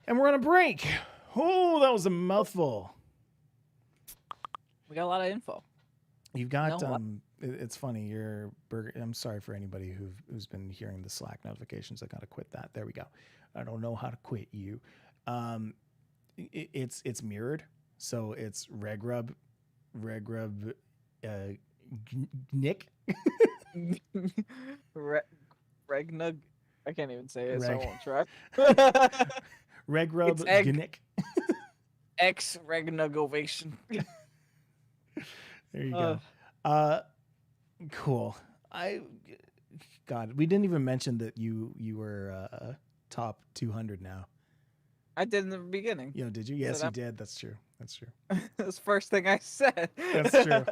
And we're on a break. Oh, that was a mouthful. We got a lot of info. You've got it's funny. Your burger. I'm sorry for anybody who's been hearing the Slack notifications. I gotta quit that. There we go. I don't know how to quit you. It's mirrored, so it's Regrub, Nick. Regnug. I can't even say it, so I won't try. Regrub Gnick. X Regnug ovation. There you go. Cool. God, we didn't even mention that you were top 200 now. I did in the beginning. Yeah, did you? Yes, you did. That's true. That's the first thing I said. That's true.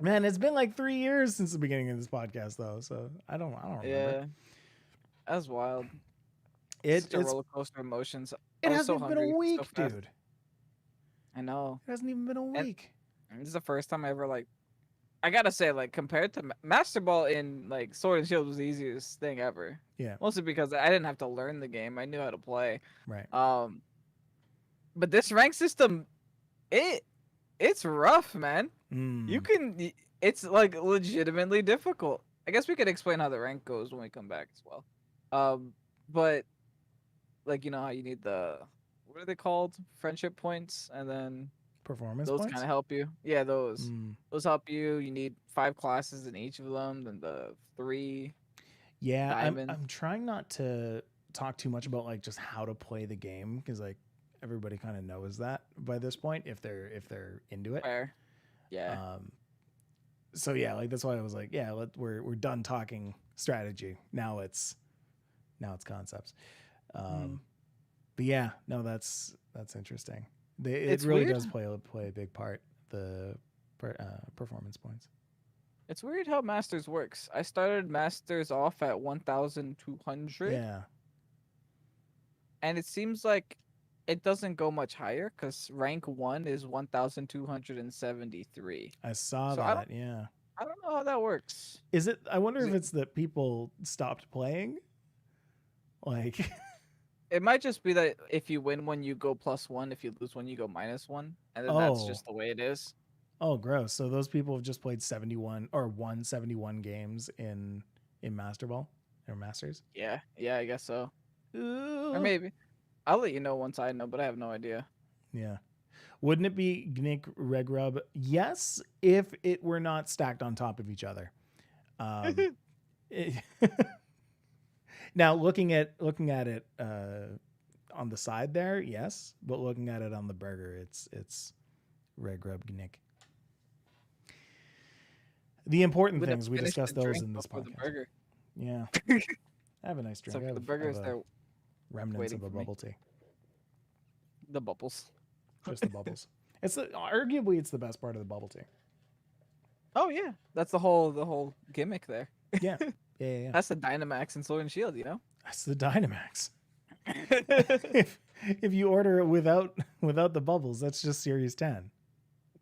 Man, it's been like 3 years since the beginning of this podcast, though. So I don't remember. Yeah, that's wild. It's a roller coaster of emotions. It hasn't even been a week, dude. I know. It hasn't even been a week. And this is the first time I ever I gotta say, compared to Master Ball in Sword and Shield was the easiest thing ever. Yeah. Mostly because I didn't have to learn the game; I knew how to play. Right. But this rank system, it's rough, man. It's legitimately difficult. I guess we could explain how the rank goes when we come back as well. But how you need what are they called? Friendship points, and then performance those points kind of help you. Yeah, those help you. You need 5 classes in each of them, then the 3. Yeah, I'm trying not to talk too much about just how to play the game because everybody kind of knows that by this point if they're into it. Fair. Yeah. So yeah, that's why I was we're done talking strategy. Now it's concepts. But yeah, no, that's interesting. It really does play a big part. The performance points. It's weird how Masters works. I started Masters off at 1,200. Yeah. And it seems like it doesn't go much higher because rank 1 is 1,273. I saw that. Yeah. I don't know how that works. Is it? I wonder if it's that people stopped playing. It might just be that if you win one, you go +1. If you lose one, you go -1, and then that's just the way it is. Oh, gross! So those people have just played 71 or won 71 games in Master Ball or Masters. Yeah, I guess so. Ooh. Or maybe I'll let you know once I know, but I have no idea. Yeah, wouldn't it be Gnick Regrub? Yes, if it were not stacked on top of each other. Now looking at it on the side there, yes, but looking at it on the burger, it's Regrub Gnick. The important things we discussed those in this podcast. Yeah, I have a nice drink. So the burger is there. Remnants of a bubble tea. The bubbles. Just the bubbles. Arguably it's the best part of the bubble tea. Oh yeah, that's the whole gimmick there. Yeah. Yeah. That's the Dynamax and Sword and Shield, you know. That's the Dynamax. if you order it without Without the bubbles, that's just Series 10.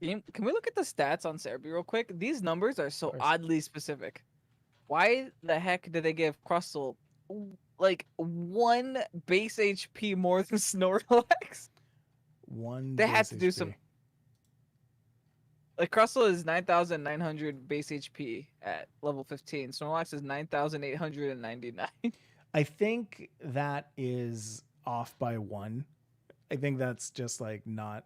Can we look at the stats on Cerebi real quick? These numbers are so course. oddly specific. Why the heck did they give Crustle like 1 base HP more than Snorlax? One. They base had to do HP. some. Like Crustle is 9,900 base HP at level 15. Snorlax is 9,899. I think that is off by 1. I think that's just like not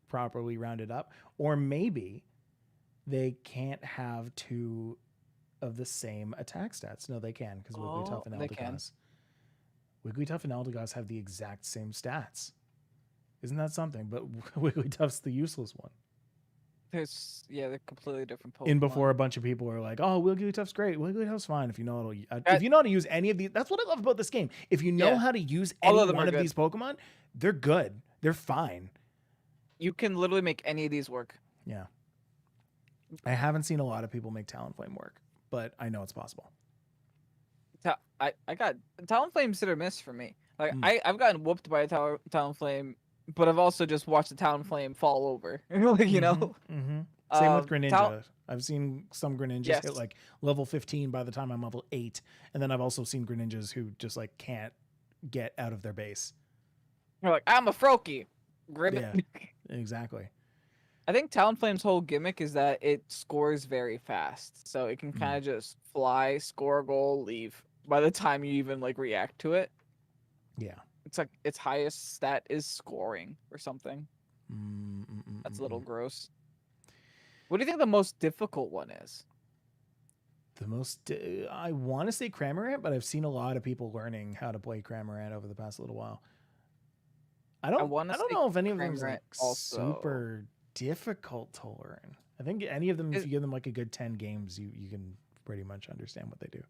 properly rounded up. Or maybe they can't have 2 of the same attack stats. No, they can, because Wigglytuff and they can. Eldegoss. Wigglytuff and Eldegoss have the exact same stats. Isn't that something? But Wigglytuff's the useless one. They're completely different Pokemon. In before a bunch of people were like, "Oh, Wigglytuff's great. Wigglytuff's fine if you know if you know how to use any of these." That's what I love about this game. If you know how to use any one of these Pokemon, they're good. They're fine. You can literally make any of these work. Yeah. I haven't seen a lot of people make Talonflame work, but I know it's possible. I got Talonflame's hit or miss for me. Like I've gotten whooped by a Talonflame, but I've also just watched the Talonflame fall over. Like, you know. Mm-hmm. Same with Greninja. I've seen some Greninjas hit like level 15 by the time I'm level 8, and then I've also seen Greninjas who just like can't get out of their base. You're like, I'm a Froakie. Yeah, exactly. I think Talonflame's whole gimmick is that it scores very fast, so it can kind of just fly, score a goal, leave. By the time you even like react to it, it's like its highest stat is scoring or something. That's a little gross. What do you think the most difficult one is? The most, I want to say Cramorant, but I've seen a lot of people learning how to play Cramorant over the past little while. I don't know if any of them are like super difficult to learn. I think any of them, if you give them like a good 10 games, you can pretty much understand what they do.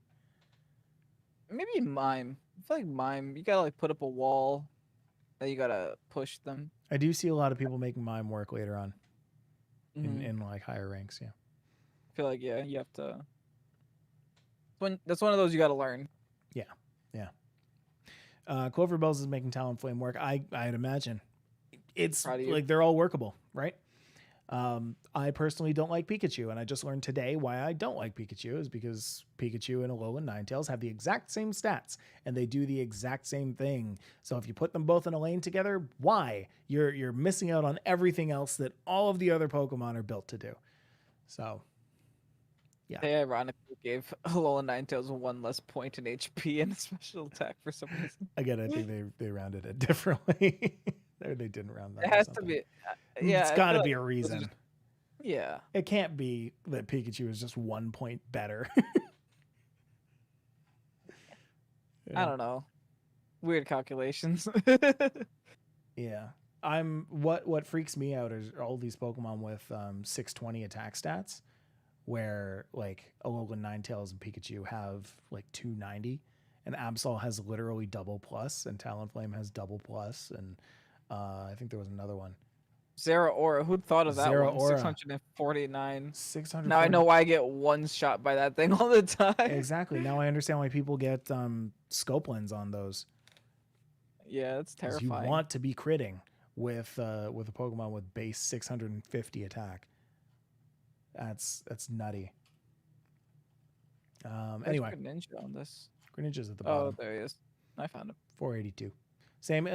Maybe Mime. I feel like Mime, you gotta like put up a wall, then you gotta push them. I do see a lot of people making Mime work later on in like higher ranks. Yeah. I feel like you have to. That's one of those you gotta learn. Yeah. Clover Bells is making Talonflame work. I'd imagine it's like they're all workable, right? I personally don't like Pikachu, and I just learned today why I don't like Pikachu is because Pikachu and Alolan Ninetales have the exact same stats and they do the exact same thing. So if you put them both in a lane together, why? You're missing out on everything else that all of the other Pokemon are built to do. So yeah. They ironically gave Alolan Ninetales 1 less point in HP and a special attack for some reason. Again, I think they rounded it differently. They didn't round that. It has to be. It's got to be a reason. Yeah. It can't be that Pikachu is just 1 point better. I don't know. Weird calculations. Yeah. What freaks me out is all these Pokemon with 620 attack stats, where like Alolan Ninetales and Pikachu have like 290, and Absol has literally double plus, and Talonflame has double plus, and I think there was another one. Zeraora. Who'd thought of that one? 649. 600. Now I know why I get one shot by that thing all the time. Exactly. Now I understand why people get Scopelins on those. Yeah, it's terrifying. You want to be critting with a Pokemon with base 650 attack. That's nutty. Anyway, Greninja on this. Greninja's at the bottom. Oh, there he is. I found him. 482. Same,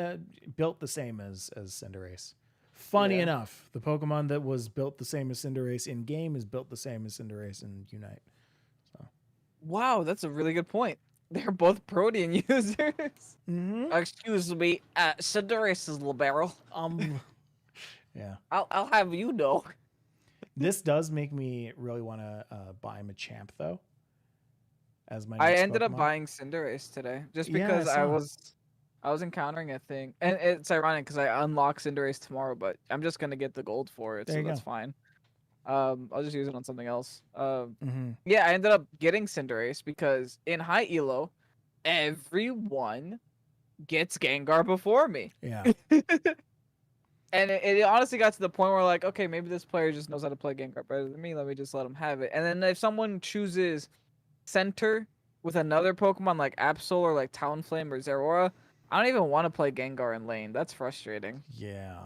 built the same as Cinderace. Funny enough, the Pokemon that was built the same as Cinderace in game is built the same as Cinderace in Unite. So. Wow, that's a really good point. They're both Protean users. Mm-hmm. Excuse me, Cinderace's libero. Yeah. I'll have you know. This does make me really want to buy Machamp though. As my I next ended up Pokemon. buying Cinderace today just because I was encountering a thing, and it's ironic because I unlock Cinderace tomorrow, but I'm just gonna get the gold for it, so that's fine. I'll just use it on something else. Yeah, I ended up getting Cinderace because in high elo, everyone gets Gengar before me. Yeah. And it honestly got to the point where like, okay, maybe this player just knows how to play Gengar better than me. Let me just let him have it. And then if someone chooses Center with another Pokemon like Absol or like Talonflame or Zeraora, I don't even want to play Gengar in lane. That's frustrating. Yeah.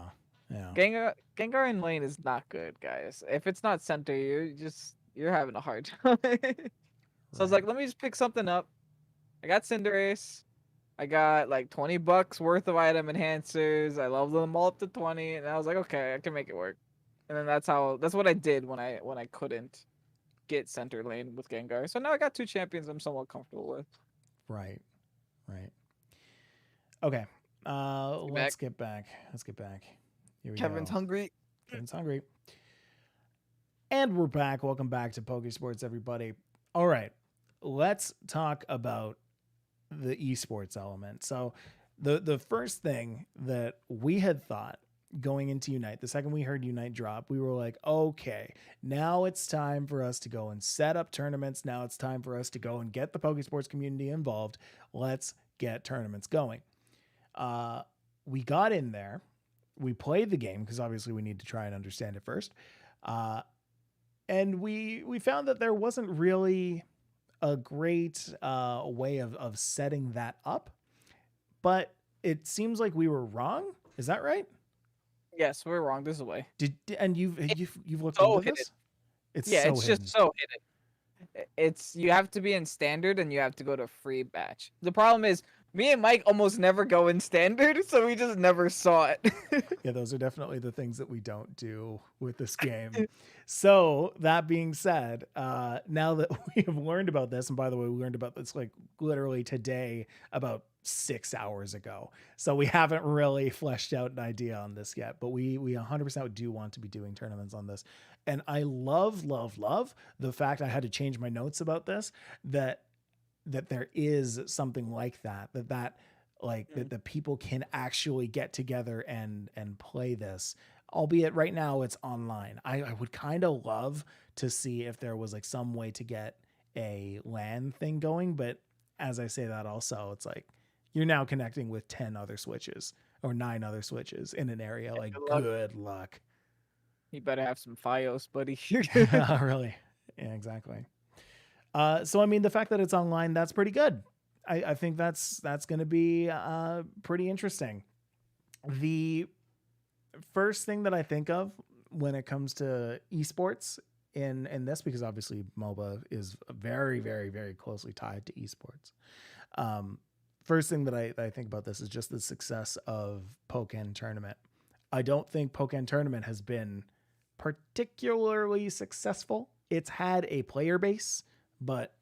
Yeah. Gengar in lane is not good, guys. If it's not center, you're having a hard time. So I was Right. like, let me just pick something up. I got Cinderace. I got like $20 worth of item enhancers. I leveled them all up to 20, and I was like, okay, I can make it work. And then that's what I did when I couldn't get center lane with Gengar. So now I got two champions I'm somewhat comfortable with. Right. Right. Okay. Get Let's back. get back. Let's get back. Here we Kevin's go. hungry. Kevin's hungry. And we're back. Welcome back to Pokésports, everybody. All right. Let's talk about the esports element. So the first thing that we had thought going into Unite, the second we heard Unite drop, we were like, okay, now it's time for us to go and set up tournaments. Now it's time for us to go and get the Pokésports community involved. Let's get tournaments going. We got in there. We played the game because obviously we need to try and understand it first. And we found that there wasn't really a great way of setting that up, but it seems like we were wrong. Is that right? Yes, we're wrong. This is a way. And you've looked so into hidden. this? It's Yeah, so it's hidden. just so hidden. It's you have to be in standard and you have to go to free batch. The problem is me and Mike almost never go in standard, so we just never saw it. Yeah, those are definitely the things that we don't do with this game. So that being said, now that we have learned about this, and by the way, we learned about this like literally today, about 6 hours ago. So we haven't really fleshed out an idea on this yet, but we 100% do want to be doing tournaments on this. And I love the fact I had to change my notes about this, that there is something like that the people can actually get together and play this, albeit right now it's online. I would kind of love to see if there was like some way to get a LAN thing going, but as I say that also, it's like you're now connecting with 10 other switches or 9 other switches in an area. Like good luck. You better have some FiOS, buddy. Really? Yeah, exactly. So I mean, the fact that it's online, that's pretty good. I think that's going to be pretty interesting. The first thing that I think of when it comes to esports in this, because obviously MOBA is very, very, very closely tied to esports. First thing that I think about this is just the success of Pokken tournament. I don't think Pokken tournament has been particularly successful. It's had a player base, but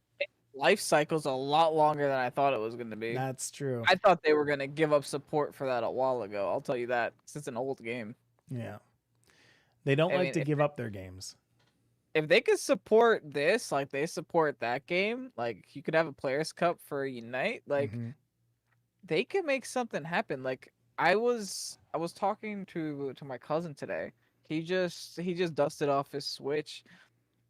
life cycle's a lot longer than I thought it was going to be. That's true. I thought they were going to give up support for that a while ago. I'll tell you that. It's an old game. Yeah. They don't like to give up their games. If they could support this, like they support that game, like you could have a Players Cup for Unite, like they could make something happen. Like I was talking to my cousin today. He just dusted off his Switch.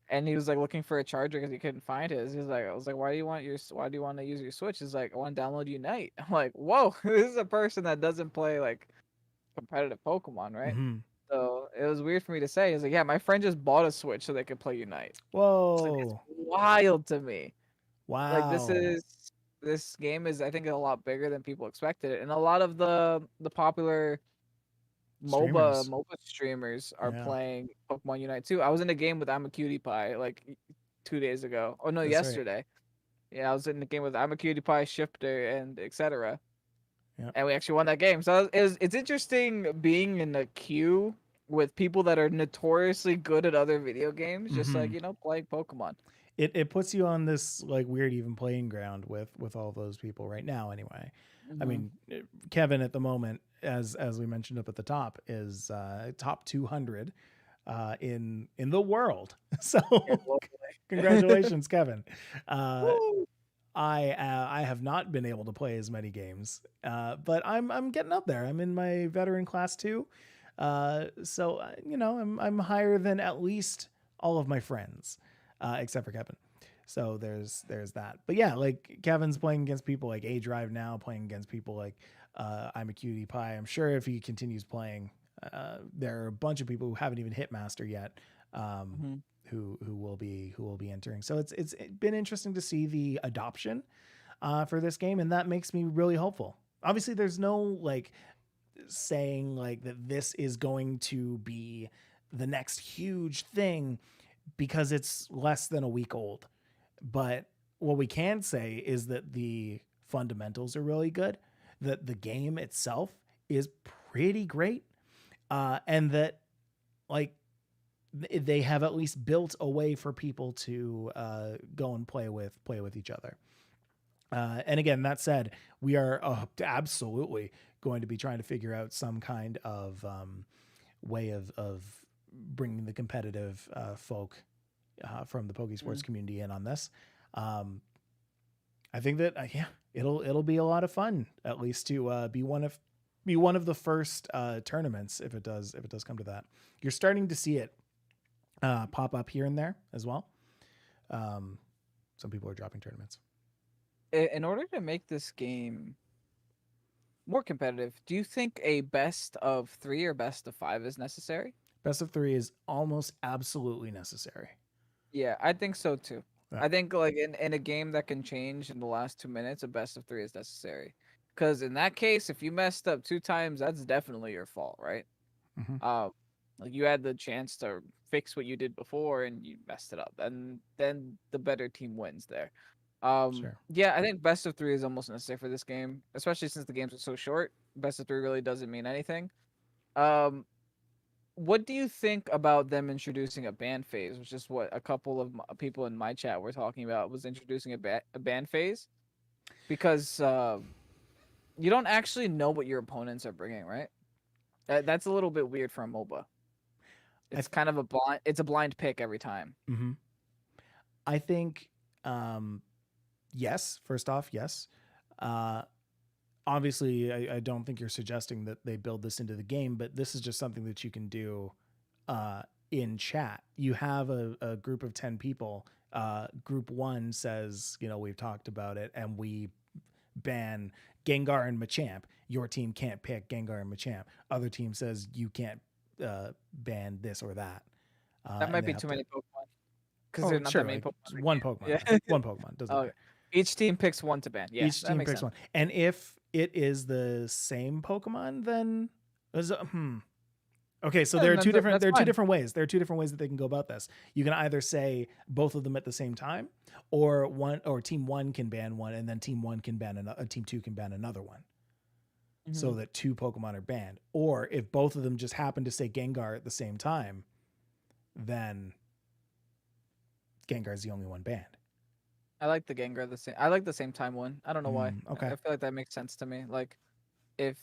And he was like looking for a charger because he couldn't find his. He's like, I was like, why do you want to use your Switch? He's like, I want to download Unite. I'm like, whoa, this is a person that doesn't play like competitive Pokemon, right? Mm-hmm. So it was weird for me to say. He's like, yeah, my friend just bought a Switch so they could play Unite. Whoa, like, it's wild to me. Wow. Like this game is, I think, a lot bigger than people expected it, and a lot of the popular MOBA streamers are playing Pokemon Unite too. I was in a game with I'm a Cutie Pie like 2 days ago. Oh no, that's yesterday. Right. Yeah, I was in the game with I'm a Cutie Pie, Shifter, and etc. Yep. And we actually won that game. So it's interesting being in a queue with people that are notoriously good at other video games, just like playing Pokemon. It puts you on this like weird even playing ground with all those people right now. Anyway, I mean, Kevin at the moment, as we mentioned up at the top, is top 200 in the world. So congratulations, Kevin. I have not been able to play as many games, but I'm getting up there. I'm in my veteran class 2, so I'm higher than at least all of my friends, except for Kevin. So there's that. But yeah, like Kevin's playing against people like A Drive now, playing against people like I'm a Cutie Pie. I'm sure if he continues playing, there are a bunch of people who haven't even hit Master yet, who will be entering. So it's been interesting to see the adoption for this game, and that makes me really hopeful. Obviously, there's no like saying like that this is going to be the next huge thing because it's less than a week old. But what we can say is that the fundamentals are really good, that the game itself is pretty great, and that like they have at least built a way for people to go and play with each other. And again, that said, we are absolutely going to be trying to figure out some kind of way of bringing the competitive folk from the Pokésports community in on this. I think that it'll be a lot of fun, at least to be one of the first tournaments if it does come to that. You're starting to see it pop up here and there as well. Some people are dropping tournaments. In order to make this game more competitive, do you think a best of 3 or best of 5 is necessary? Best of 3 is almost absolutely necessary. Yeah, I think so too. Yeah. I think like in a game that can change in the last 2 minutes, a best of 3 is necessary. Because in that case, if you messed up 2 times, that's definitely your fault, right? Mm-hmm. Like you had the chance to fix what you did before and you messed it up, and then the better team wins there. Sure. Yeah, I think best of 3 is almost necessary for this game, especially since the games are so short. Best of 3 really doesn't mean anything. What do you think about them introducing a ban phase, which is what a couple of people in my chat were talking about, was introducing a ban phase? Because you don't actually know what your opponents are bringing, right? That's a little bit weird for a MOBA. It's kind of a blind pick every time. Mm-hmm. I think, yes, first off, yes. Obviously, I don't think you're suggesting that they build this into the game, but this is just something that you can do in chat. You have a group of 10 people. Group 1 says, we've talked about it, and we ban Gengar and Machamp. Your team can't pick Gengar and Machamp. Other team says you can't ban this or that. That might be too many Pokemon. Because there's not that many Pokemon. One Pokemon. Yeah. One Pokemon. Doesn't matter. Each team picks one to ban. Yeah, each team picks one. And if it is the same Pokemon, then okay, so there are two different ways. There are 2 different ways that they can go about this. You can either say both of them at the same time, or team 1 can ban one, and then team 1 can ban another, team 2 can ban another one. Mm-hmm. So that 2 Pokemon are banned. Or if both of them just happen to say Gengar at the same time, then Gengar is the only one banned. I like the Gengar I like the same time one. I don't know why. Okay. I feel like that makes sense to me. Like, if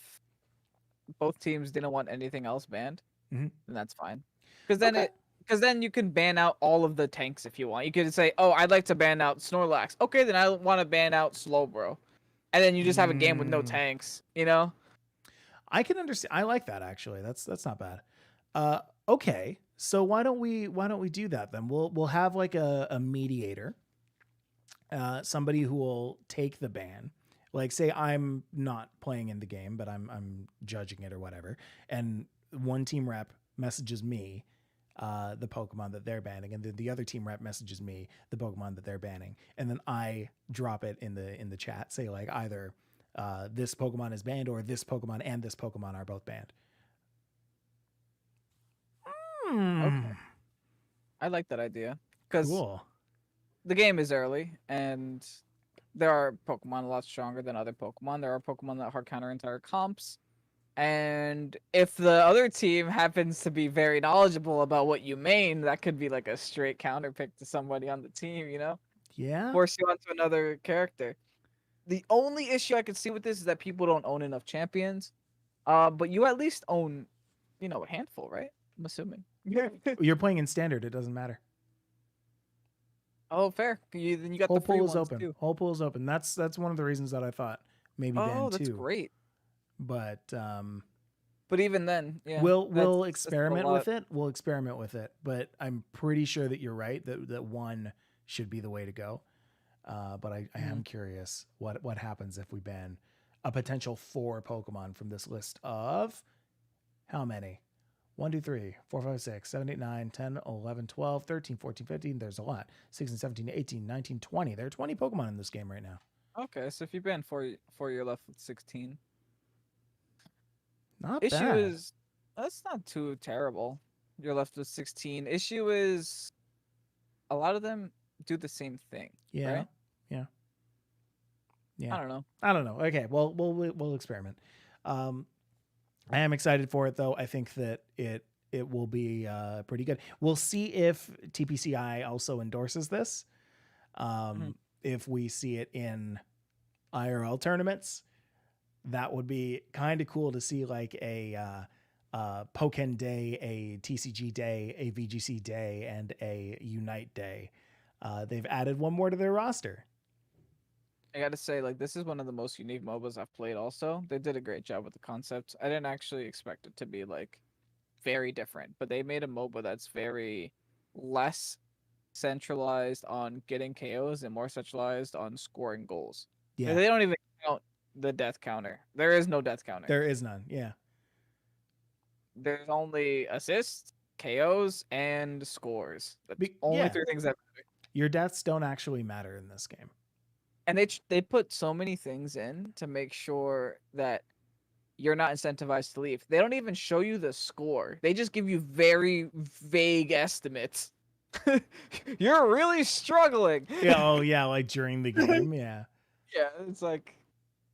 both teams didn't want anything else banned, then that's fine. Because then you can ban out all of the tanks if you want. You could say, "Oh, I'd like to ban out Snorlax." Okay, then I want to ban out Slowbro, and then you just have a game with no tanks. I can understand. I like that actually. That's not bad. Okay, so why don't we do that then? We'll have like a mediator. Somebody who will take the ban, like say I'm not playing in the game, but I'm judging it or whatever. And one team rep messages me, the Pokemon that they're banning. And then the other team rep messages me the Pokemon that they're banning. And then I drop it in the chat, say like either, this Pokemon is banned or this Pokemon and this Pokemon are both banned. Okay. I like that idea. Because the game is early, and there are Pokemon a lot stronger than other Pokemon. There are Pokemon that hard counter entire comps. And if the other team happens to be very knowledgeable about what you main, that could be like a straight counter pick to somebody on the team, Yeah. Force you onto another character. The only issue I could see with this is that people don't own enough champions. But you at least own, a handful, right? I'm assuming. You're playing in standard. It doesn't matter. Oh, fair. Then you got whole the free pool is ones open. Too. Whole pool is open. That's one of the reasons that I thought maybe ban 2. Oh, that's great. But even then, yeah, we'll experiment with it. We'll experiment with it. But I'm pretty sure that you're right that 1 should be the way to go. But I am curious what happens if we ban a potential 4 Pokemon from this list of how many? 1, 2, 3, 4, 5, 6, 7, 8, 9, 10, 11, 12, 13, 14, 15. There's a lot. 16, 17, 18, 19, 20. There are 20 Pokemon in this game right now. Okay, so if you ban 4, you're left with 16. Not Issue bad. is that's not too terrible. You're left with 16. Issue is a lot of them do the same thing, Yeah. right? Yeah. Yeah. I don't know. I don't know. Okay. Well, we'll experiment. I am excited for it though. I think that it will be pretty good. We'll see if TPCI also endorses this. Mhm. If we see it in IRL tournaments, that would be kind of cool to see like a Pokken day, a TCG day, a VGC day, and a Unite day. They've added one more to their roster. I gotta say, like, this is one of the most unique MOBAs I've played. Also, they did a great job with the concept. I didn't actually expect it to be like very different, but they made a MOBA that's very less centralized on getting KOs and more centralized on scoring goals. Yeah, And they don't even count the death counter. There is no death counter. there is none. Yeah, There's only assists, KOs, and scores. That's only yeah. three things that matter. Your deaths don't actually matter in this game. And they put so many things in to make sure that you're not incentivized to leave. They don't even show you the score. They just give you very vague estimates. You're really struggling. Yeah. Oh, yeah. Like during the game. Yeah. Yeah, it's like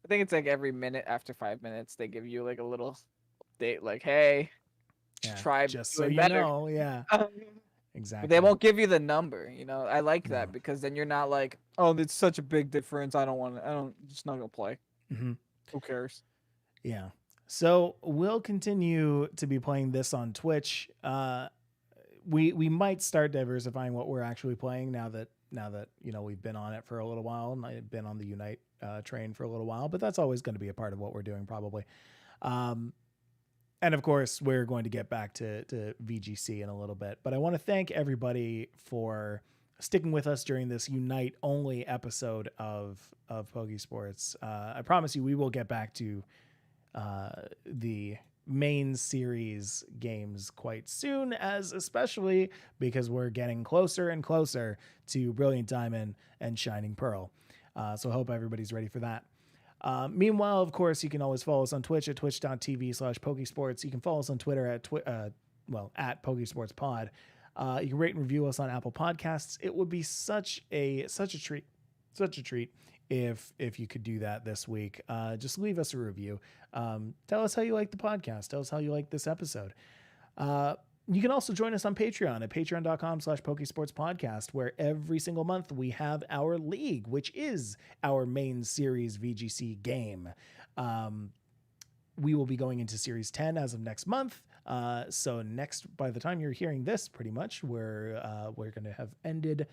I think it's like every minute after 5 minutes they give you like a little update, like, hey, Yeah. try Just so doing you better. know. Yeah. But Exactly. they won't give you the number, you know. I like that No. because then you're not like, oh, it's such a big difference. I don't just not gonna play. Mm-hmm. Who cares? Yeah. So we'll continue to be playing this on Twitch. We might start diversifying what we're actually playing now that you know we've been on it for a little while and I've been on the Unite train for a little while, but that's always going to be a part of what we're doing probably. And of course, we're going to get back to VGC in a little bit, but I want to thank everybody for sticking with us during this Unite only episode of Pokésports. I promise you, we will get back to the main series games quite soon, as especially because we're getting closer and closer to Brilliant Diamond and Shining Pearl. So I hope everybody's ready for that. Meanwhile, of course, you can always follow us on Twitch at twitch.tv/Pokesports. You can follow us on Twitter at at Pokesports you can rate and review us on Apple Podcasts. It would be such a treat if you could do that this week. Just leave us a review. Tell us how you like the podcast. Tell us how you like this episode. You can also join us on Patreon at patreon.com/Pokesports Podcast, where every single month we have our league, which is our main series VGC game. We will be going into series 10 as of next month. So by the time you're hearing this, pretty much we're going to have ended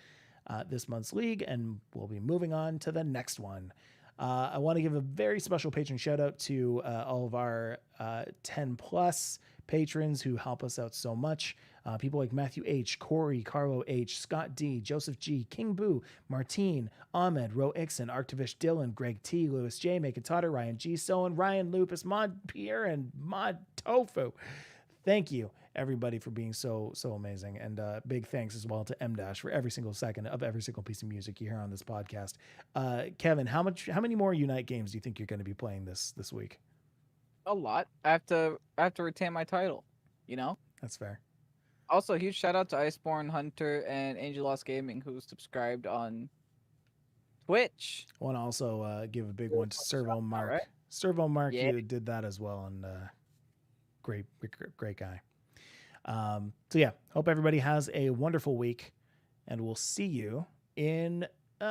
this month's league and we'll be moving on to the next one. I want to give a very special patron shout out to all of our 10 plus patrons who help us out so much. People like Matthew H, Corey, Carlo H, Scott D, Joseph G, King Boo, Martine, Ahmed, Ro Ixon, Arctivish Dylan, Greg T, Lewis J, Make It Totter, Ryan G, Soen, Ryan Lupus, Mod Pierre, and Mod Tofu. Thank you, everybody, for being so amazing. And big thanks as well to M- for every single second of every single piece of music you hear on this podcast. Kevin, how many more Unite games do you think you're going to be playing this week? A lot. I have to retain my title, you know? That's fair. Also, huge shout out to Iceborne Hunter and Angel Lost Gaming who subscribed on Twitch. I want to also give a big one to Servo Mark. Right? Servo Mark, Yeah. you did that as well, and great guy. So yeah, hope everybody has a wonderful week, and we'll see you in